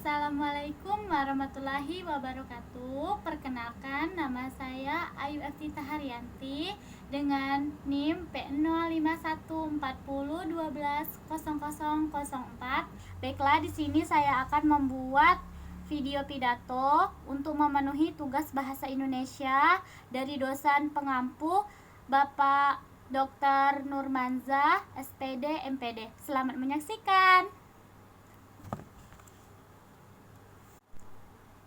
Assalamualaikum warahmatullahi wabarakatuh. Perkenalkan, nama saya Ayu Eftita Haryanti dengan NIM P05140120004. Baiklah, di sini saya akan membuat video pidato untuk memenuhi tugas bahasa Indonesia dari dosen pengampu Bapak Dr. Nurmanza, SPD, MPD. Selamat menyaksikan.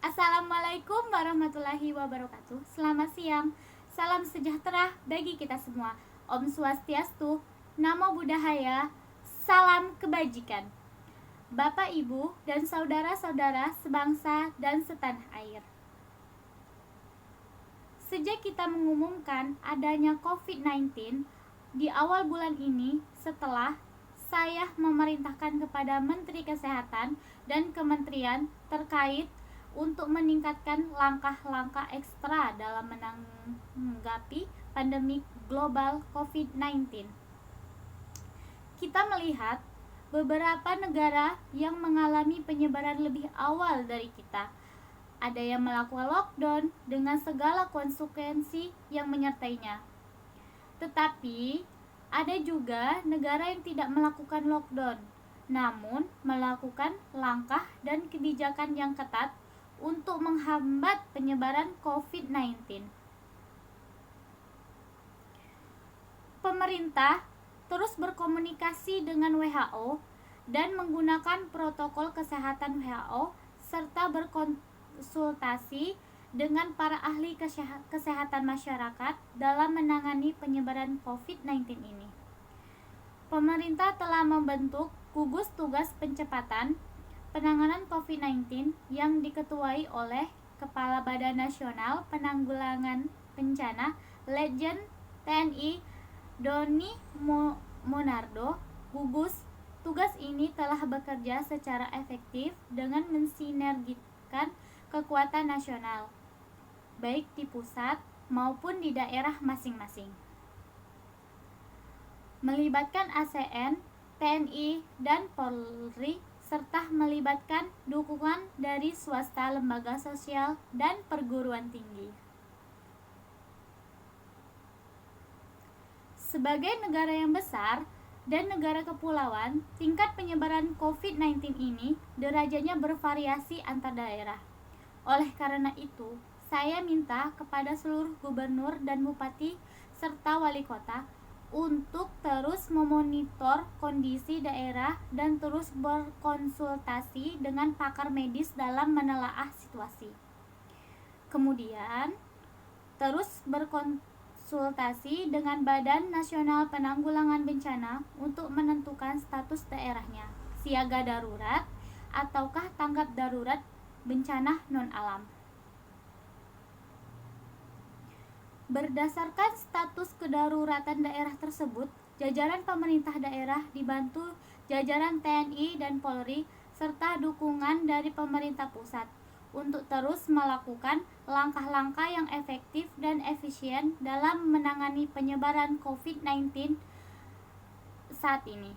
Assalamualaikum warahmatullahi wabarakatuh. Selamat siang. Salam sejahtera bagi kita semua. Om Swastiastu, Namo Buddhaya, salam kebajikan. Bapak, Ibu, dan saudara-saudara sebangsa dan setanah air. Sejak kita mengumumkan adanya COVID-19 di awal bulan ini, setelah saya memerintahkan kepada Menteri Kesehatan dan kementerian terkait untuk meningkatkan langkah-langkah ekstra dalam menanggapi pandemi global COVID-19. Kita melihat beberapa negara yang mengalami penyebaran lebih awal dari kita. Ada yang melakukan lockdown dengan segala konsekuensi yang menyertainya. Tetapi ada juga negara yang tidak melakukan lockdown, namun melakukan langkah dan kebijakan yang ketat untuk menghambat penyebaran COVID-19. Pemerintah terus berkomunikasi dengan WHO dan menggunakan protokol kesehatan WHO serta berkonsultasi dengan para ahli kesehatan masyarakat dalam menangani penyebaran COVID-19 ini. Pemerintah telah membentuk gugus tugas percepatan penanganan COVID-19 yang diketuai oleh Kepala Badan Nasional Penanggulangan Bencana Letjen TNI Doni Monardo. Gugus tugas ini telah bekerja secara efektif dengan mensinergikan kekuatan nasional, baik di pusat maupun di daerah masing-masing. Melibatkan ASN, TNI, dan Polri, serta melibatkan dukungan dari swasta, lembaga sosial, dan perguruan tinggi. Sebagai negara yang besar dan negara kepulauan, tingkat penyebaran COVID-19 ini derajatnya bervariasi antar daerah. Oleh karena itu, saya minta kepada seluruh gubernur dan bupati serta wali kota untuk terus memonitor kondisi daerah dan terus berkonsultasi dengan pakar medis dalam menelaah situasi. Kemudian, terus berkonsultasi dengan Badan Nasional Penanggulangan Bencana untuk menentukan status daerahnya, siaga darurat ataukah tanggap darurat bencana non-alam. Berdasarkan status kedaruratan daerah tersebut, jajaran pemerintah daerah dibantu jajaran TNI dan Polri serta dukungan dari pemerintah pusat untuk terus melakukan langkah-langkah yang efektif dan efisien dalam menangani penyebaran COVID-19 saat ini.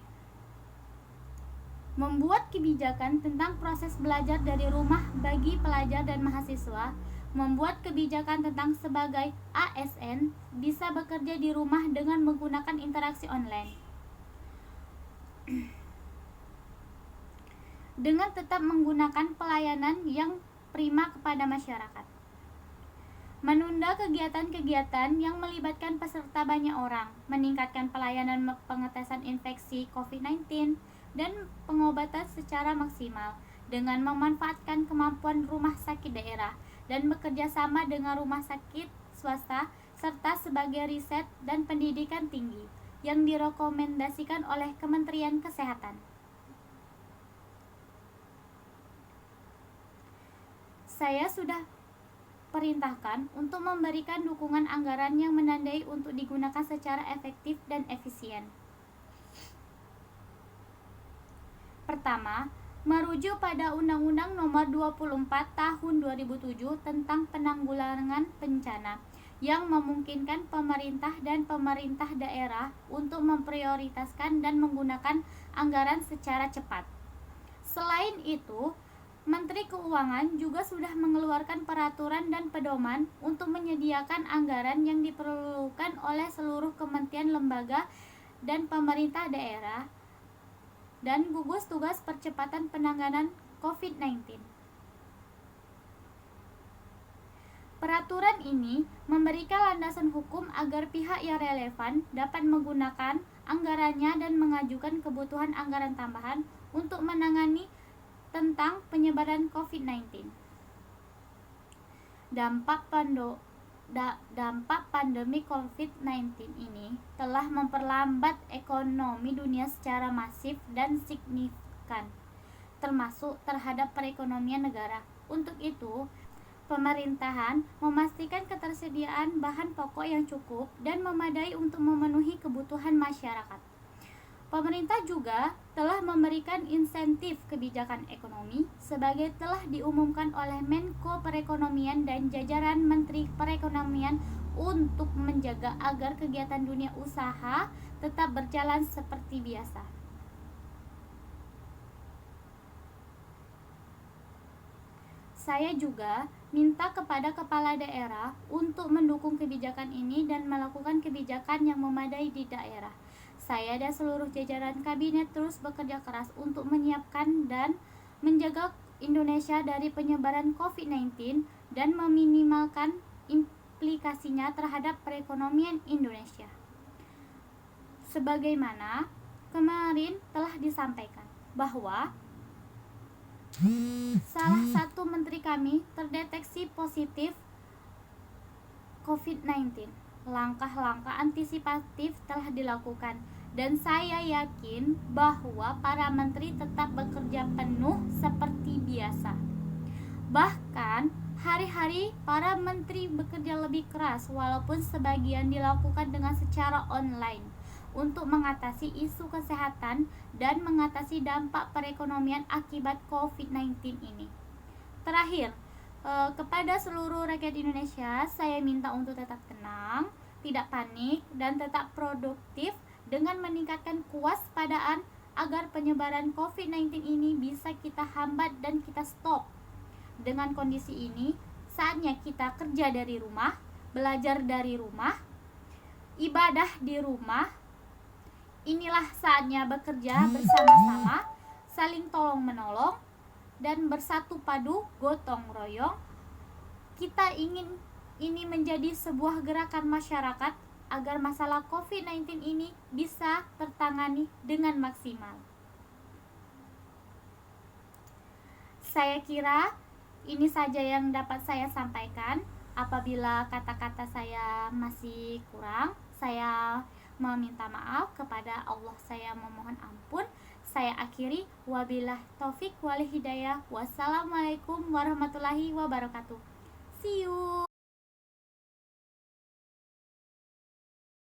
Membuat kebijakan tentang proses belajar dari rumah bagi pelajar dan mahasiswa, membuat kebijakan tentang sebagai ASN bisa bekerja di rumah dengan menggunakan interaksi online. Dengan tetap menggunakan pelayanan yang prima kepada masyarakat. Menunda kegiatan-kegiatan yang melibatkan peserta banyak orang, meningkatkan pelayanan pengetesan infeksi COVID-19 dan pengobatan secara maksimal dengan memanfaatkan kemampuan rumah sakit daerah dan bekerja sama dengan rumah sakit swasta serta sebagai riset dan pendidikan tinggi yang direkomendasikan oleh Kementerian Kesehatan. Saya sudah perintahkan untuk memberikan dukungan anggaran yang menandai untuk digunakan secara efektif dan efisien. Pertama, merujuk pada Undang-Undang Nomor 24 Tahun 2007 tentang Penanggulangan Bencana yang memungkinkan pemerintah dan pemerintah daerah untuk memprioritaskan dan menggunakan anggaran secara cepat. Selain itu, Menteri Keuangan juga sudah mengeluarkan peraturan dan pedoman untuk menyediakan anggaran yang diperlukan oleh seluruh kementerian, lembaga, dan pemerintah daerah dan gugus tugas percepatan penanganan COVID-19. Peraturan ini memberikan landasan hukum agar pihak yang relevan dapat menggunakan anggarannya dan mengajukan kebutuhan anggaran tambahan untuk menangani tentang penyebaran COVID-19. Dampak pandemi COVID-19 ini telah memperlambat ekonomi dunia secara masif dan signifikan, termasuk terhadap perekonomian negara. Untuk itu, pemerintahan memastikan ketersediaan bahan pokok yang cukup dan memadai untuk memenuhi kebutuhan masyarakat. Pemerintah juga telah memberikan insentif kebijakan ekonomi sebagai telah diumumkan oleh Menko Perekonomian dan jajaran Menteri Perekonomian untuk menjaga agar kegiatan dunia usaha tetap berjalan seperti biasa. Saya juga minta kepada kepala daerah untuk mendukung kebijakan ini dan melakukan kebijakan yang memadai di daerah. Saya dan seluruh jajaran kabinet terus bekerja keras untuk menyiapkan dan menjaga Indonesia dari penyebaran COVID-19 dan meminimalkan implikasinya terhadap perekonomian Indonesia. Sebagaimana kemarin telah disampaikan bahwa salah satu menteri kami terdeteksi positif COVID-19. Langkah-langkah antisipatif telah dilakukan dan saya yakin bahwa para menteri tetap bekerja penuh seperti biasa. Bahkan hari-hari para menteri bekerja lebih keras walaupun sebagian dilakukan dengan secara online untuk mengatasi isu kesehatan dan mengatasi dampak perekonomian akibat COVID-19 ini. Terakhir, kepada seluruh rakyat Indonesia, saya minta untuk tetap tenang, tidak panik, dan tetap produktif dengan meningkatkan kewaspadaan agar penyebaran COVID-19 ini bisa kita hambat dan kita stop. Dengan kondisi ini, saatnya kita kerja dari rumah, belajar dari rumah, ibadah di rumah. Inilah saatnya bekerja bersama-sama, saling tolong-menolong, dan bersatu padu gotong royong. Kita ingin ini menjadi sebuah gerakan masyarakat agar masalah COVID-19 ini bisa tertangani dengan maksimal. Saya kira ini saja yang dapat saya sampaikan. Apabila kata-kata saya masih kurang, saya meminta maaf kepada Allah, saya memohon ampun. Saya akhiri, wabillahi taufik wal hidayah. Wassalamualaikum warahmatullahi wabarakatuh. See you.